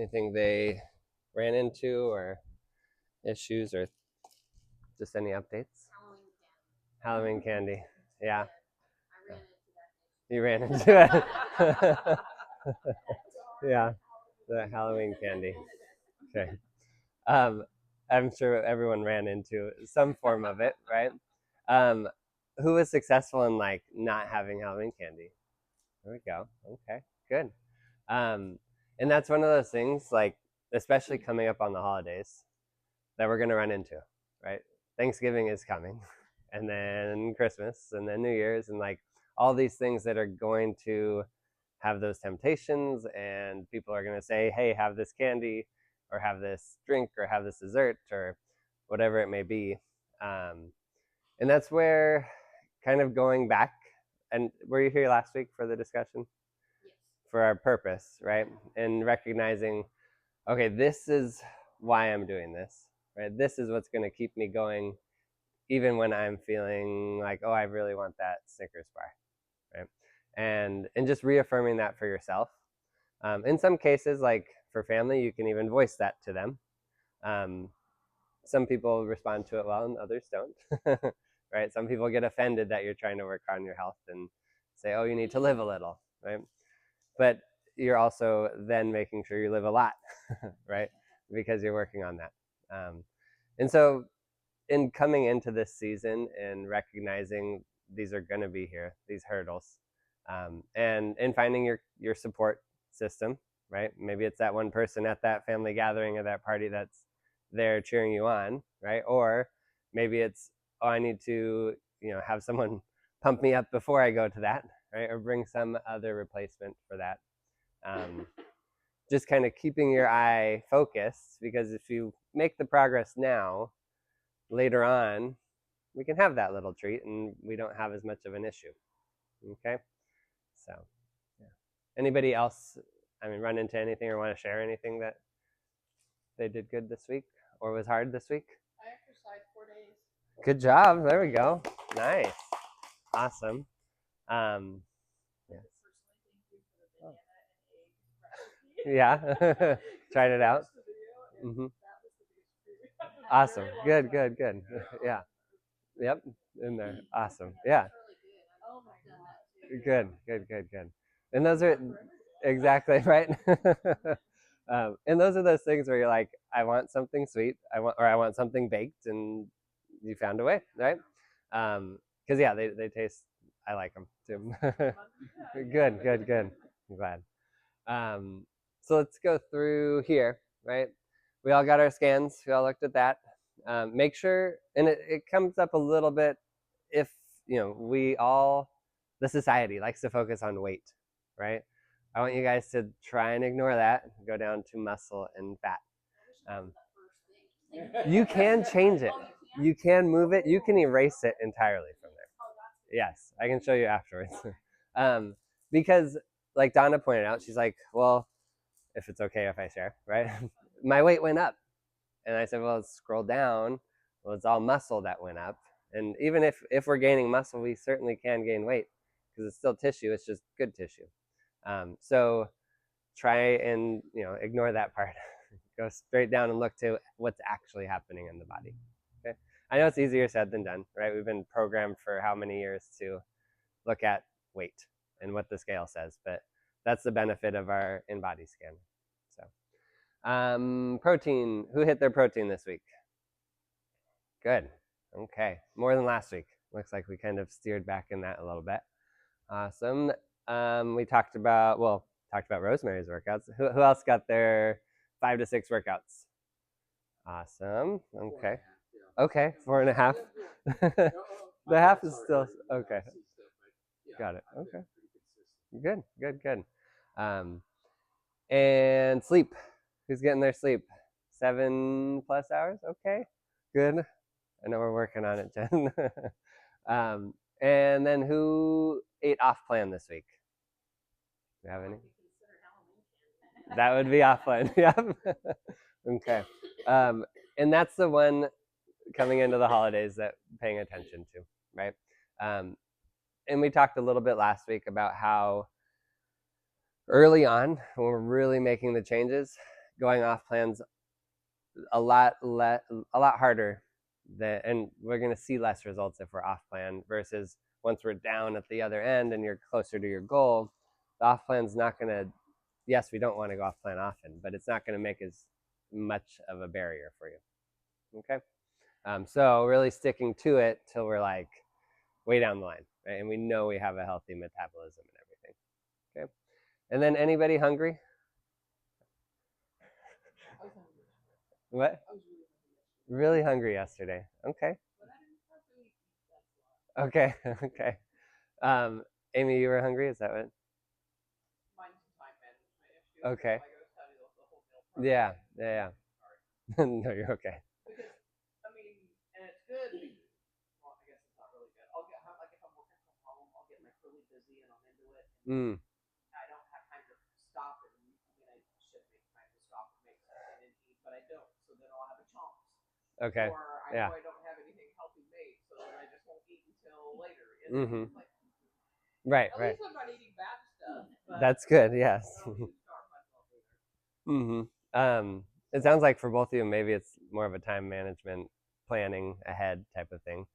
Anything they ran into or issues or just any updates? Halloween candy. Yeah. You ran into it. Yeah, the Halloween candy. Okay. Um, I'm sure everyone ran into some form of it, right? Um, who was successful in like not having Halloween candy? There we go. Okay, good. Um, and that's one of those things, like especially coming up on the holidays, that we're gonna run into, right? Thanksgiving is coming, and then Christmas, and then New Year's, and like all these things that are going to have those temptations, and people are gonna say, "Hey, have this candy, or have this drink, or have this dessert, or whatever it may be." Um, and that's where kind of going back, and were you here last week for the discussion? For our purpose, right? And recognizing, okay, this is why I'm doing this, right? This is what's going to keep me going, even when I'm feeling like, oh, I really want that Snickers bar, right? And just reaffirming that for yourself. In some cases, like for family, you can even voice that to them. Um, some people respond to it well, and others don't, right? Some people get offended that you're trying to work on your health and say, oh, you need to live a little, right? But you're also then making sure you live a lot, right? Because you're working on that. And so, in coming into this season and recognizing these are going to be here, these hurdles, and in finding your support system, right? Maybe it's that one person at that family gathering or that party that's there cheering you on, right? Or maybe it's, oh, I need to, have someone pump me up before I go to that, right? Or bring some other replacement for that. Um, just kind of keeping your eye focused, because if you make the progress now, later on, we can have that little treat and we don't have as much of an issue. Okay? So, yeah. Anybody else, run into anything or want to share anything that they did good this week or was hard this week? I exercised 4 days. Good job. There we go. Nice. Awesome. Um, yes. Yeah. Tried it out. Mm-hmm. Awesome. Good. Yeah. Yep. In there. Awesome. Yeah. Good. And those are exactly right. And those are those things where you're like, I want something sweet, I want something baked, and you found a way, right? Because yeah, they taste. I like them too. Good. I'm glad. So let's go through here, right? We all got our scans. We all looked at that. Make sure, and it comes up a little bit if, the society likes to focus on weight, right? I want you guys to try and ignore that, go down to muscle and fat. You can change it. You can move it. You can erase it entirely from there. Yes, I can show you afterwards. Because, like Donna pointed out, she's like, well, if it's okay if I share, right? My weight went up. And I said, well, let's scroll down. Well, it's all muscle that went up. And even if we're gaining muscle, we certainly can gain weight because it's still tissue. It's just good tissue. So try and ignore that part. Go straight down and look to what's actually happening in the body. Okay. I know it's easier said than done, right? We've been programmed for how many years to look at weight and what the scale says, but that's the benefit of our in-body scanner. So, protein. Who hit their protein this week? Good. Okay. More than last week. Looks like we kind of steered back in that a little bit. Awesome. We talked about Rosemary's workouts. Who else got their 5 to 6 workouts? Awesome. Okay. Okay. 4.5. The half is still okay. Got it. Okay. Good. And sleep. Who's getting their sleep? 7+ hours? Okay. Good. I know we're working on it, Jen. And then who ate off plan this week? Do you have any? That would be off plan. Yep. Okay. And that's the one coming into the holidays that paying attention to, right? And we talked a little bit last week about how early on, when we're really making the changes, going off plan's a lot harder and we're going to see less results if we're off plan versus once we're down at the other end and you're closer to your goal. The off plan's not going to, yes, we don't want to go off plan often, but it's not going to make as much of a barrier for you. Okay. So really sticking to it till we're like way down the line, right? And we know we have a healthy metabolism and everything. Okay. And then anybody hungry? What? Really hungry yesterday. Okay. Okay. Okay. Amy, you were hungry? Is that what? Okay. Yeah. Yeah. Yeah. No, you're okay. Mm. Okay. Yeah. Mm-hmm. Right. Right. That's good. Yes. Mm-hmm. It sounds like for both of you, maybe it's more of a time management, planning ahead type of thing.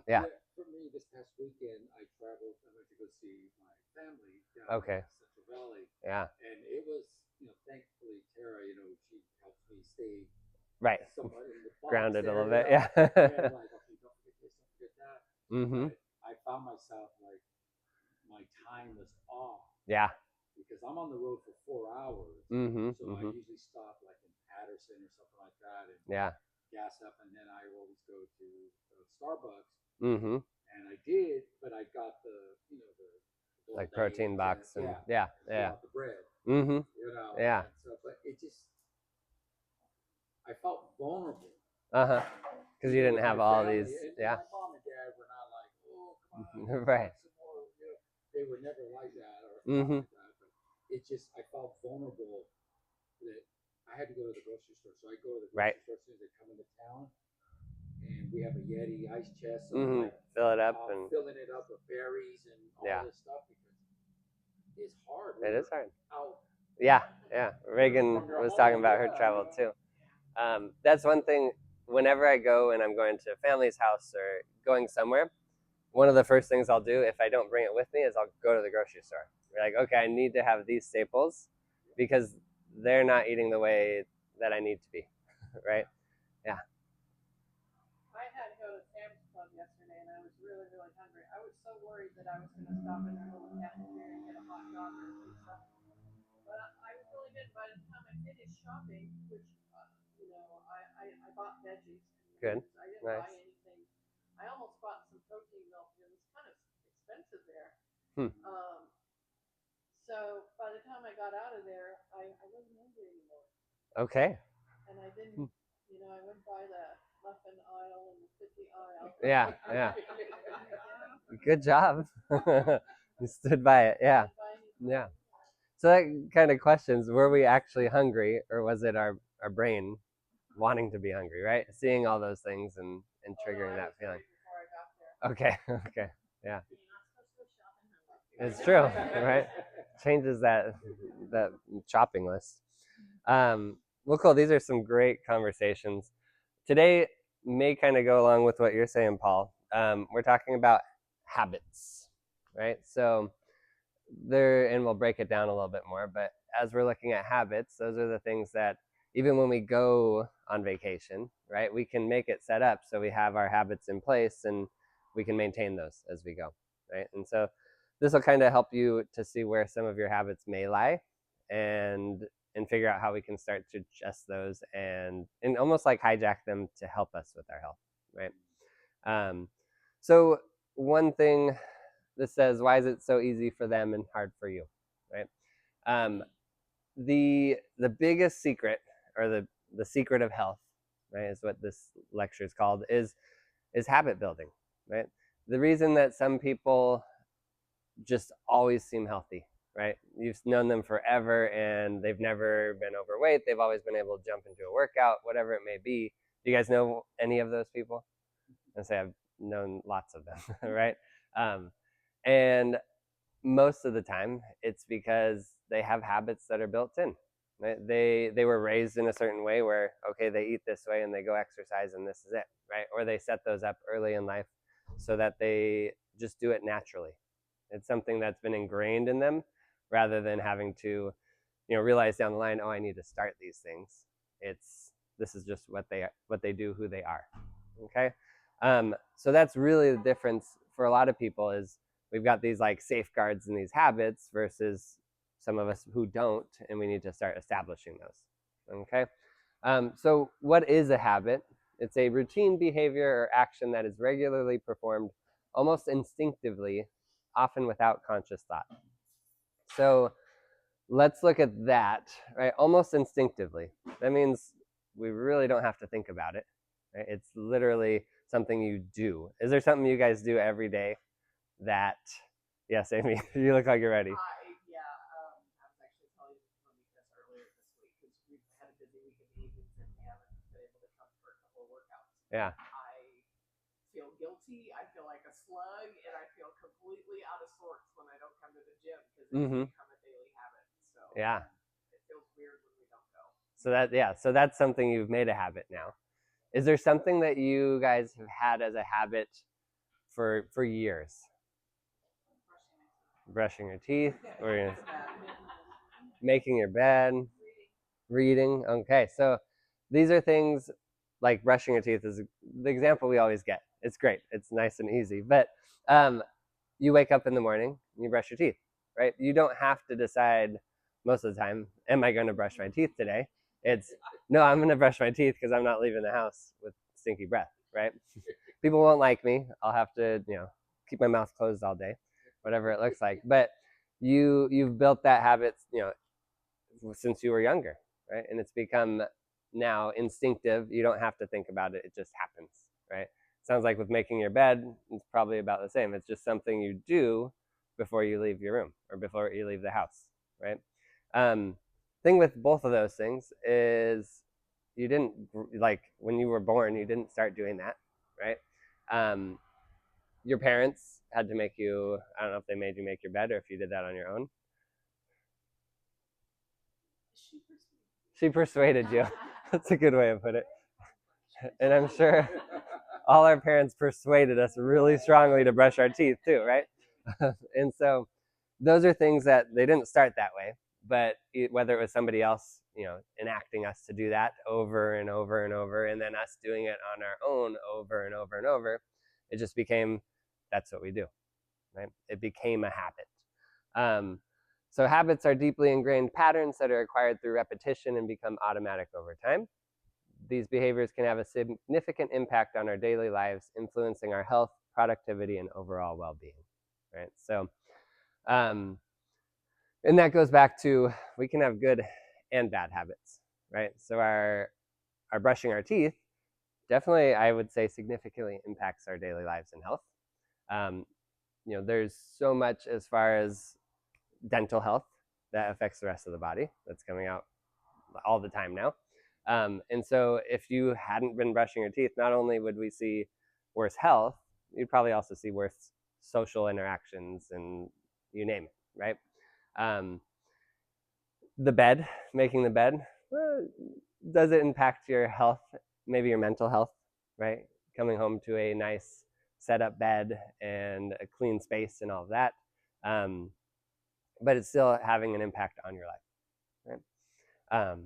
Yeah. For me, this past weekend, I traveled. I went to go see my family down Okay. in Central Valley, Yeah. and it was, thankfully Tara, she helps me stay Right. somewhat in the box Grounded a there, little bit. Yeah. and like, okay, don't forget this, don't forget that. Mm-hmm. But I found myself like my time was off Yeah. because I'm on the road for 4 hours. Mm-hmm. So I Mm-hmm. usually stop like in Patterson or something like that and Yeah. gas up, and then I always go to Starbucks. Mm-hmm. And I did, but I got the Like protein box and yeah, yeah. the bread. Mm-hmm. Yeah. And so, but it just, I felt vulnerable. Uh-huh. Because you didn't have all these. Yeah. My mom and dad were not like, oh, come on, Right. some more. They were never like that or Mm-hmm. like that. But it just, I felt vulnerable that I had to go to the grocery store. So I go to the grocery store as soon as they come into town, and we have a Yeti ice chest. So Mm-hmm. I'm like, fill it up and filling it up with berries and all this stuff because it's hard. It is hard. Out. Yeah, yeah. Reagan was talking about her travel too. That's one thing. Whenever I go and I'm going to a family's house or going somewhere, one of the first things I'll do if I don't bring it with me is I'll go to the grocery store. We're like, okay, I need to have these staples because they're not eating the way that I need to be, right? Yeah. I had to go to Sam's Club yesterday, and I was really, really hungry. I was so worried that I was going to stop at the little cafeteria and get a hot dog or pizza. But I really did. By the time I finished shopping, which I bought veggies. Good. I didn't Nice. buy anything. I almost bought some protein milk. It was kind of expensive there. So by the time I got out of there, I wasn't hungry anymore. Okay. And I didn't, I went by the muffin aisle and the cookie aisle. Yeah, yeah. Good job. You stood by it. Yeah. Yeah. So that kind of questions, were we actually hungry or was it our brain wanting to be hungry, right? Seeing all those things and triggering that feeling. Okay. Okay. Yeah. It's true, right? Changes that shopping list. Well, cool. These are some great conversations. Today may kind of go along with what you're saying, Paul. We're talking about habits, right? So and we'll break it down a little bit more, but as we're looking at habits, those are the things that even when we go on vacation, right, we can make it set up so we have our habits in place and we can maintain those as we go, right? And so this will kind of help you to see where some of your habits may lie and figure out how we can start to adjust those and almost like hijack them to help us with our health, right? So one thing this says, why is it so easy for them and hard for you, right? The biggest secret, or the secret of health, right, is what this lecture is called, is habit building, right? The reason that some people just always seem healthy, right? You've known them forever and they've never been overweight. They've always been able to jump into a workout, whatever it may be. Do you guys know any of those people? I say I've known lots of them, right? And most of the time, it's because they have habits that are built in, right? They were raised in a certain way where, okay, they eat this way and they go exercise and this is it, right? Or they set those up early in life so that they just do it naturally. It's something that's been ingrained in them rather than having to, realize down the line, oh, I need to start these things. This is just what they do, who they are. Okay, so that's really the difference for a lot of people is we've got these like safeguards and these habits versus some of us who don't, and we need to start establishing those. Okay, so what is a habit? It's a routine behavior or action that is regularly performed almost instinctively, often without conscious thought. So let's look at that, right? Almost instinctively. That means we really don't have to think about it. Right? It's literally something you do. Is there something you guys do every day that, yes, Amy, you look like you're ready. Yeah, I was actually telling this earlier this week because we've had a busy week of evenings and we haven't been able to come for a couple of workouts. Yeah. I feel guilty, I feel like a slug, and I feel completely out of sorts when I don't come to the gym because it's become a daily habit. So yeah, it feels weird when we don't go. So that's something you've made a habit now. Is there something that you guys have had as a habit for years? Brushing your teeth, or making your bed, reading. Okay, so these are things like brushing your teeth is the example we always get. It's great. It's nice and easy. But you wake up in the morning and you brush your teeth, right? You don't have to decide most of the time, am I going to brush my teeth today? It's, no, I'm going to brush my teeth because I'm not leaving the house with stinky breath, right? People won't like me. I'll have to, keep my mouth closed all day, whatever it looks like. But you've built that habit, since you were younger, right? And it's become now instinctive. You don't have to think about it. It just happens, right? Sounds like with making your bed, it's probably about the same. It's just something you do before you leave your room or before you leave the house, right? Thing with both of those things is you didn't, like when you were born, you didn't start doing that, right? Your parents had to make you, I don't know if they made you make your bed or if you did that on your own. She persuaded you. That's a good way of put it. And I'm sure all our parents persuaded us really strongly to brush our teeth too, right? And so those are things that they didn't start that way, but whether it was somebody else, enacting us to do that over and over and over, and then us doing it on our own over and over and over, it just became, that's what we do, right? It became a habit. So habits are deeply ingrained patterns that are acquired through repetition and become automatic over time. These behaviors can have a significant impact on our daily lives, influencing our health, productivity, and overall well-being, right? So, and that goes back to, we can have good and bad habits, right? So our brushing our teeth definitely, I would say, significantly impacts our daily lives and health. There's so much as far as dental health that affects the rest of the body that's coming out all the time now. And so if you hadn't been brushing your teeth, not only would we see worse health, you'd probably also see worse social interactions and you name it, right? The bed, making the bed, does it impact your health, maybe your mental health, right? Coming home to a nice set up bed and a clean space and all of that. But it's still having an impact on your life, right?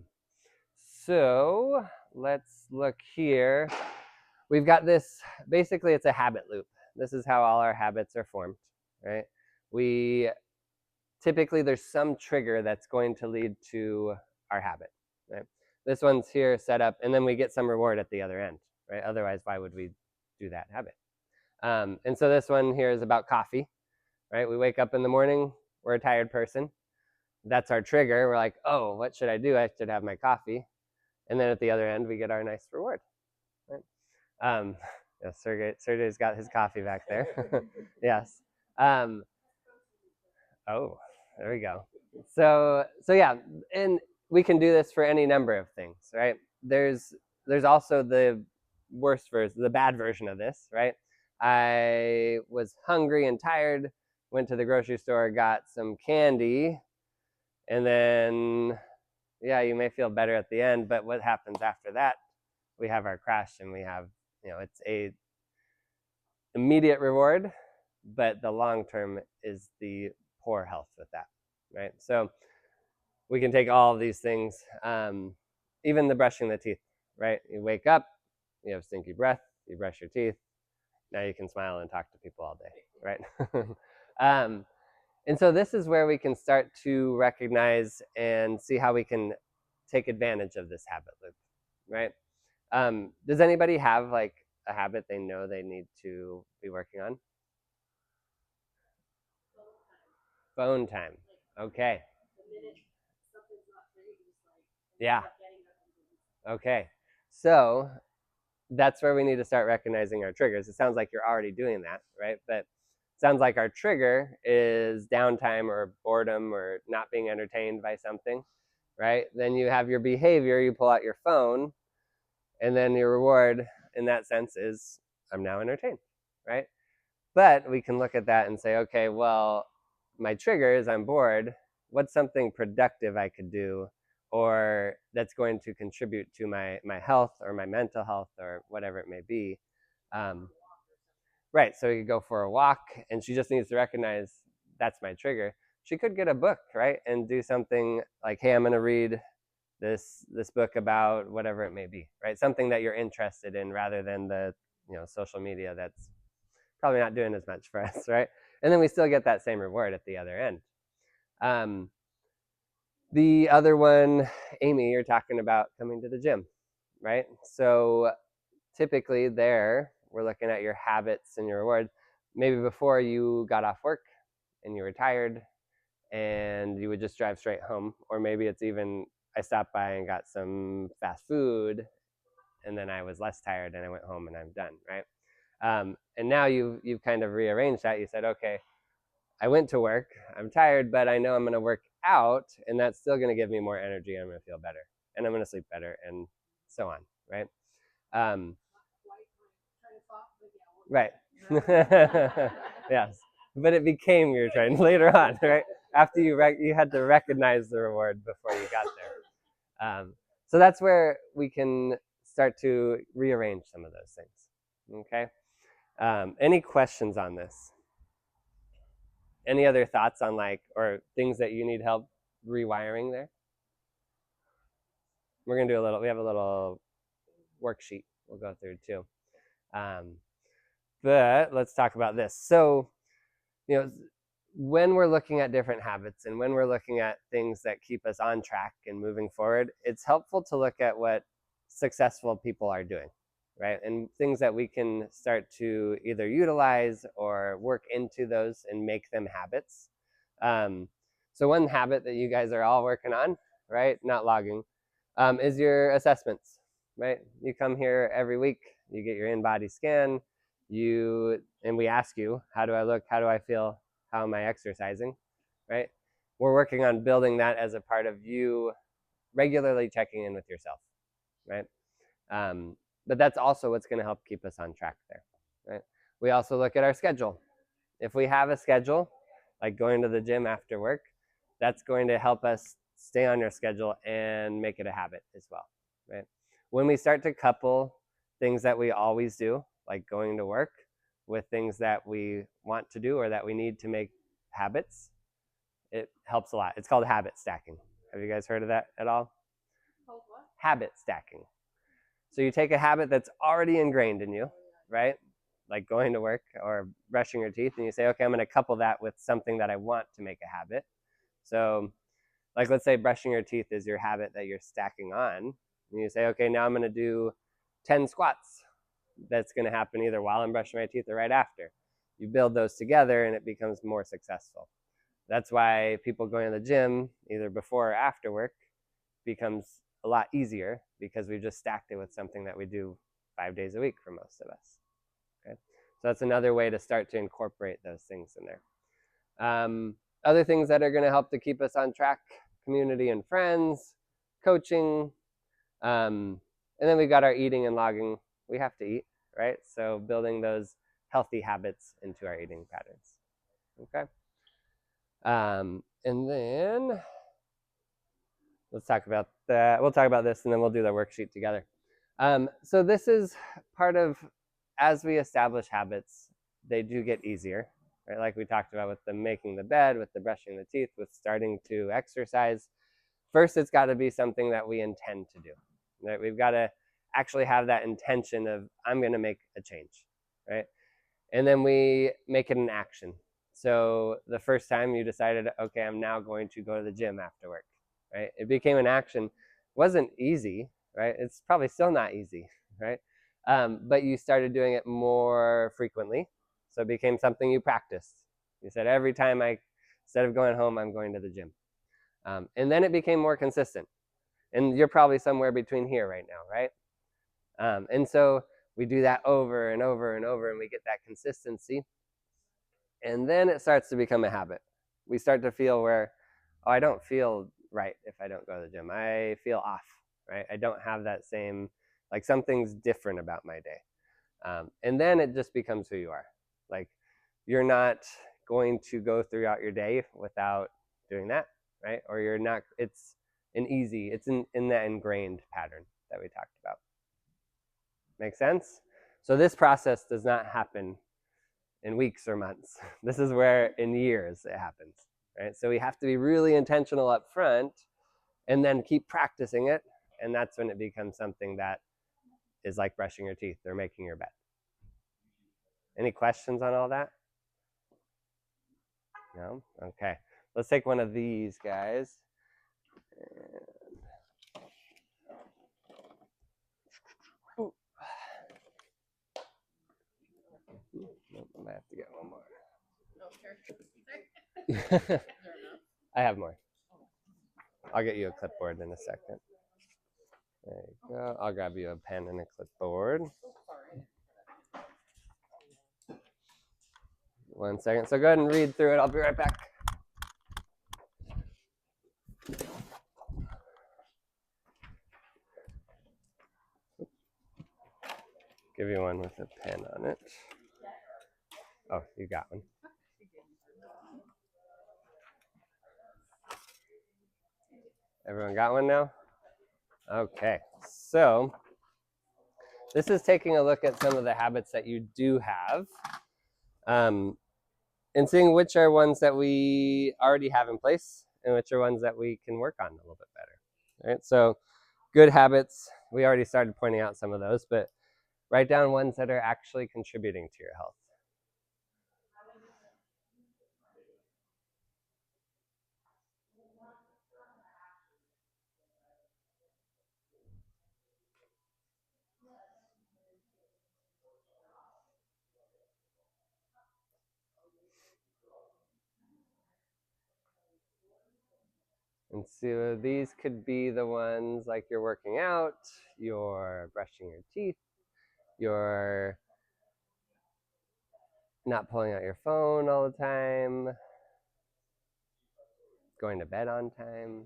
So let's look here. We've got this, basically it's a habit loop. This is how all our habits are formed, right? Typically there's some trigger that's going to lead to our habit, right? This one's here set up, and then we get some reward at the other end, right? Otherwise, why would we do that habit? And so this one here is about coffee, right? We wake up in the morning, we're a tired person. That's our trigger. We're like, oh, what should I do? I should have my coffee. And then at the other end, we get our nice reward, right? Yeah, Sergey's got his coffee back there. Yes. Oh, there we go. So yeah, and we can do this for any number of things, right? There's also the worst version, the bad version of this, right? I was hungry and tired, went to the grocery store, got some candy, and then, Yeah, you may feel better at the end, but what happens after that? We have our crash, and we have, it's a immediate reward, but the long term is the poor health with that, right? So we can take all of these things, even the brushing the teeth, right? You wake up, you have stinky breath, you brush your teeth, now you can smile and talk to people all day, right? And so this is where we can start to recognize and see how we can take advantage of this habit loop, right? Does anybody have like a habit they know they need to be working on? Phone time. Okay. Yeah. Okay. So that's where we need to start recognizing our triggers. It sounds like you're already doing that, right? But it sounds like our trigger is downtime or boredom or not being entertained by something, right? Then you have your behavior, you pull out your phone, and then your reward in that sense is I'm now entertained, right? But we can look at that and say, okay, well, my trigger is I'm bored. What's something productive I could do or that's going to contribute to my health or my mental health or whatever it may be? Right, so you go for a walk and she just needs to recognize that's my trigger. She could get a book, right, and do something like, hey, I'm going to read this book about whatever it may be, right? Something that you're interested in rather than the social media that's probably not doing as much for us, right? And then we still get that same reward at the other end. The other one, Amy, you're talking about coming to the gym, right? So typically there, we're looking at your habits and your rewards. Maybe before you got off work and you were tired and you would just drive straight home. Or maybe it's even, I stopped by and got some fast food and then I was less tired and I went home and I'm done, right? And now you've kind of rearranged that. You said, okay, I went to work, I'm tired, but I know I'm going to work out, and that's still going to give me more energy. I'm going to feel better, and I'm going to sleep better, and so on, right? Right. Yes, but it became your trend later on, right? After you had to recognize the reward before you got there. So that's where we can start to rearrange some of those things. Okay. Any questions on this? Any other thoughts on or things that you need help rewiring there? We're gonna do we have a little worksheet we'll go through too. But let's talk about this. So, when we're looking at different habits and when we're looking at things that keep us on track and moving forward, it's helpful to look at what successful people are doing, right? And things that we can start to either utilize or work into those and make them habits. So one habit that you guys are all working on, right? Not logging, is your assessments, right? You come here every week, you get your in-body scan, and we ask you, how do I look? How do I feel? How am I exercising, right? We're working on building that as a part of you regularly checking in with yourself, right? But that's also what's going to help keep us on track there, right? We also look at our schedule. If we have a schedule, like going to the gym after work, that's going to help us stay on your schedule and make it a habit as well, right? When we start to couple things that we always do, like going to work, with things that we want to do or that we need to make habits, it helps a lot. It's called habit stacking. Have you guys heard of that at all? Called what? Habit stacking. So you take a habit that's already ingrained in you, right? Like going to work or brushing your teeth, and you say, okay, I'm going to couple that with something that I want to make a habit. So like, let's say brushing your teeth is your habit that you're stacking on. And you say, okay, now I'm going to do 10 squats. That's going to happen either while I'm brushing my teeth or right after. You build those together and it becomes more successful. That's why people going to the gym, either before or after work, becomes a lot easier because we just stacked it with something that we do 5 days a week for most of us. Okay, so that's another way to start to incorporate those things in there. Other things that are going to help to keep us on track: community and friends, coaching, and then we got our eating and logging. We have to eat, right? So building those healthy habits into our eating patterns. Okay. And then let's talk about we'll talk about this and then we'll do the worksheet together. So this is part of, as we establish habits, they do get easier, right? Like we talked about with the making the bed, with the brushing the teeth, with starting to exercise. First, it's got to be something that we intend to do, right? We've got to actually have that intention of, I'm going to make a change, right? And then we make it an action. So the first time you decided, okay, I'm now going to go to the gym after work, right? It became an action. It wasn't easy, right? It's probably still not easy, right? But you started doing it more frequently. So it became something you practiced. You said, every time instead of going home, I'm going to the gym. And then it became more consistent. And you're probably somewhere between here right now, right? And so we do that over and over and over, and we get that consistency. And then it starts to become a habit. We start to feel where, oh, I don't feel right if I don't go to the gym. I feel off, right? I don't have that same, like something's different about my day. And then it just becomes who you are. Like you're not going to go throughout your day without doing that, right? Or you're not, it's in that ingrained pattern that we talked about. Make sense? So this process does not happen in weeks or months. This is where in years it happens, right? So we have to be really intentional up front and then keep practicing it. And that's when it becomes something that is like brushing your teeth or making your bed. Any questions on all that? No? Okay. Let's take one of these guys. I might have to get one more. I have more. I'll get you a clipboard in a second. There you go. I'll grab you a pen and a clipboard. 1 second. So go ahead and read through it. I'll be right back. Give you one with a pen on it. Oh, you got one. Everyone got one now? Okay, so this is taking a look at some of the habits that you do have, and seeing which are ones that we already have in place and which are ones that we can work on a little bit better. Right? So good habits, we already started pointing out some of those, but write down ones that are actually contributing to your health. And so these could be the ones like you're working out, you're brushing your teeth, you're not pulling out your phone all the time, going to bed on time.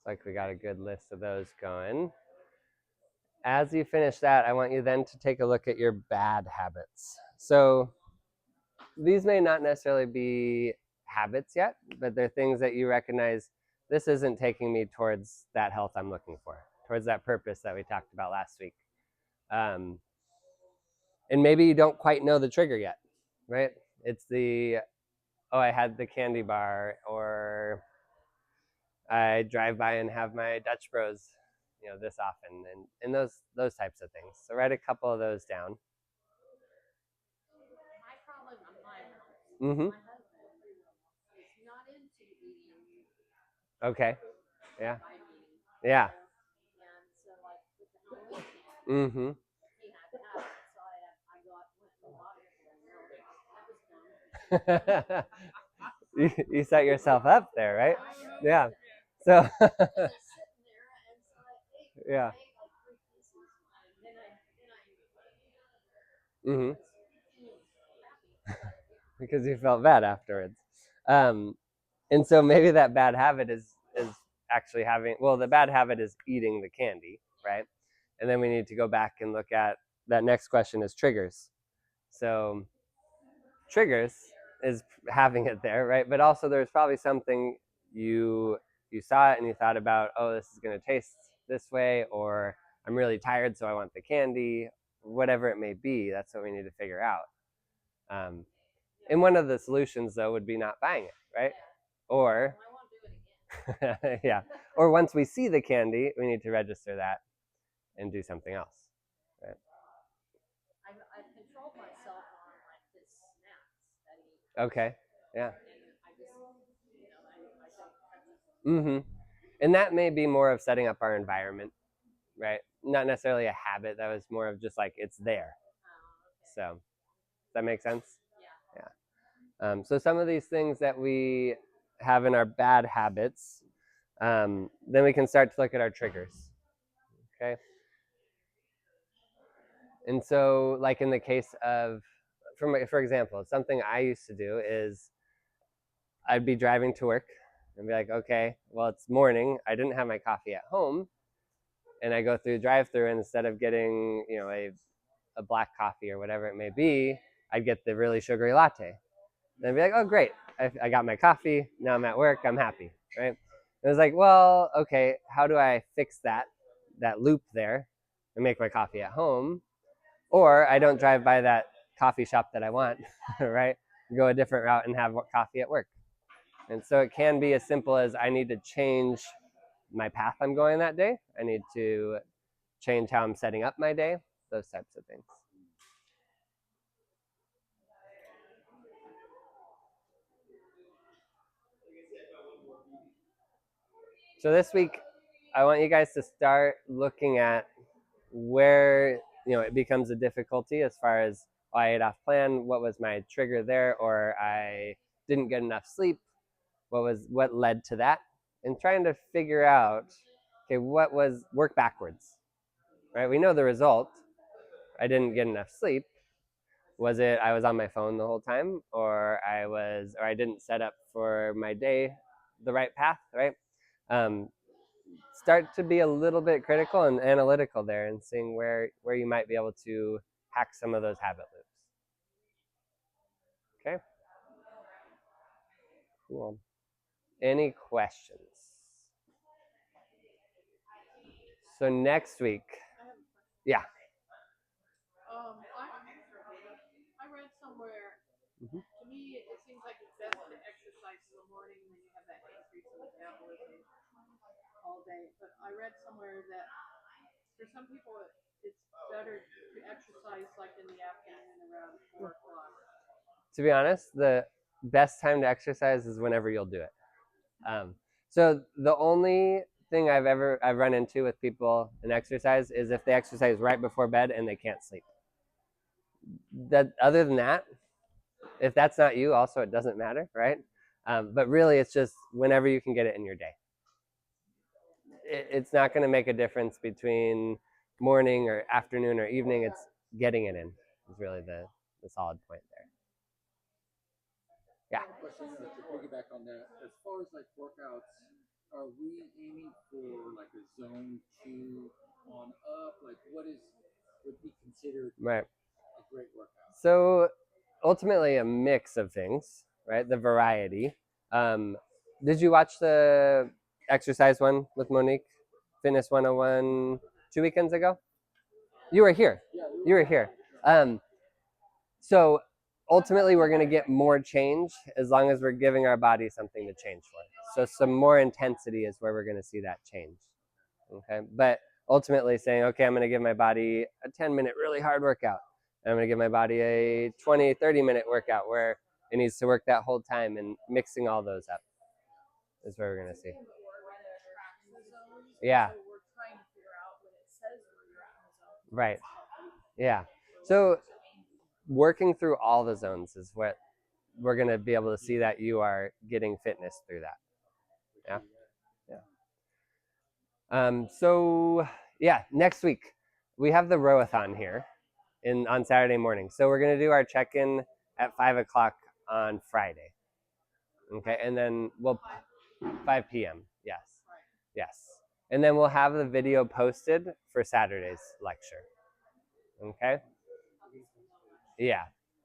Like we got a good list of those going. As you finish that, I want you then to take a look at your bad habits. So these may not necessarily be habits yet, but they're things that you recognize, this isn't taking me towards that health I'm looking for, towards that purpose that we talked about last week. And maybe you don't quite know the trigger yet, right? It's the, oh, I had the candy bar, or I drive by and have my Dutch Bros, this often, and those types of things. So write a couple of those down. My problem on my house, Mm-hmm. my husband is not into eating. Okay. Yeah. By meeting. Yeah. And so like with the Halloween camp, Mm-hmm. he had to have it. So I went and bought it for him. That was dumb. you set yourself up there, right? Yeah. So And it's sitting there, and so I ate. yeah. I ate like 3 pieces, and then I Mm-hmm. crappy. Because you felt bad afterwards. And so maybe that bad habit is actually having, well, the bad habit is eating the candy, right? And then we need to go back and look at that next question is triggers. So triggers is having it there, right? But also there's probably something you saw it and you thought about, oh, this is going to taste this way, or I'm really tired, so I want the candy, whatever it may be. That's what we need to figure out. And one of the solutions, though, would be not buying it, right? Or, yeah, or once we see the candy, we need to register that and do something else, right? I've controlled myself on like his snacks that he. Okay, yeah. And I just, I don't. Mm-hmm. And that may be more of setting up our environment, right? Not necessarily a habit. That was more of just like it's there. So, does that make sense? Yeah. So some of these things that we have in our bad habits, then we can start to look at our triggers. Okay. And so, like in the case of, for example, something I used to do is I'd be driving to work and be like, okay, well, it's morning. I didn't have my coffee at home. And I go through the drive-through, and instead of getting, a black coffee or whatever it may be, I'd get the really sugary latte. And I'd be like, oh, great. I got my coffee. Now I'm at work. I'm happy, right? And it was like, well, okay, how do I fix that loop there and make my coffee at home? Or I don't drive by that coffee shop that I want, right? Go a different route and have coffee at work. And so it can be as simple as I need to change my path I'm going that day. I need to change how I'm setting up my day, those types of things. So this week, I want you guys to start looking at where it becomes a difficulty as far as I ate off plan, what was my trigger there, or I didn't get enough sleep, what led to that, and trying to figure out, okay, work backwards, right? We know the result. I didn't get enough sleep. Was it I was on my phone the whole time, or I didn't set up for my day the right path, right? Start to be a little bit critical and analytical there, and seeing where you might be able to hack some of those habit loops. Okay. Cool. Any questions? So next week, yeah. I read somewhere. Mm-hmm. To me, it seems like it's best to exercise in the morning when you have that increase in metabolism all day. But I read somewhere that for some people, it's better to exercise like in the afternoon around 4 o'clock. To be honest, the best time to exercise is whenever you'll do it. So the only thing I've run into with people in exercise is if they exercise right before bed and they can't sleep. That other than that, if that's not you, also it doesn't matter, right? But really, it's just whenever you can get it in your day. It's not going to make a difference between morning or afternoon or evening. It's getting it in is really the solid point there. Yeah. Question to piggyback on that, as far as like workouts, are we aiming for like a zone 2 on up? Like would be considered right. a great workout? So ultimately a mix of things, right? The variety. Did you watch the exercise one with Monique? Fitness 101 2 weekends ago? You were here. Yeah, you were here. So ultimately we're going to get more change as long as we're giving our body something to change for. So some more intensity is where we're going to see that change. Okay, but ultimately saying, okay, I'm going to give my body a 10-minute really hard workout. And I'm going to give my body a 20, 30-minute workout where it needs to work that whole time, and mixing all those up is where we're going to see. Yeah. Right. Yeah. So working through all the zones is what we're going to be able to see that you are getting fitness through that. Yeah. Yeah. So yeah, next week we have the rowathon here on Saturday morning. So we're going to do our check-in at 5 o'clock on Friday. Okay. And then 5 p.m. Yes. And then we'll have the video posted for Saturday's lecture. Okay? Yeah.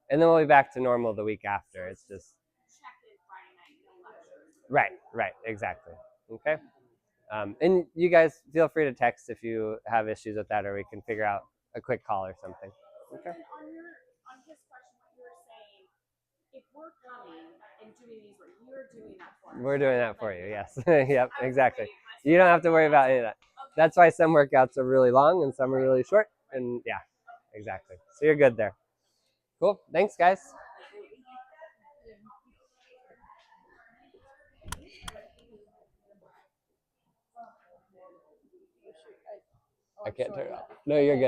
And then we'll be back to normal the week after. It's just right, exactly. Okay. And you guys feel free to text if you have issues with that, or we can figure out a quick call or something. Okay. On his question, what you were saying, if we're coming and doing these, you're doing that for us. We're doing that for you. Yes. Yep. Exactly. You don't have to worry about any of that. That's why some workouts are really long and some are really short. And yeah, exactly. So you're good there. Cool. Thanks, guys. I can't turn it off. No, you're good.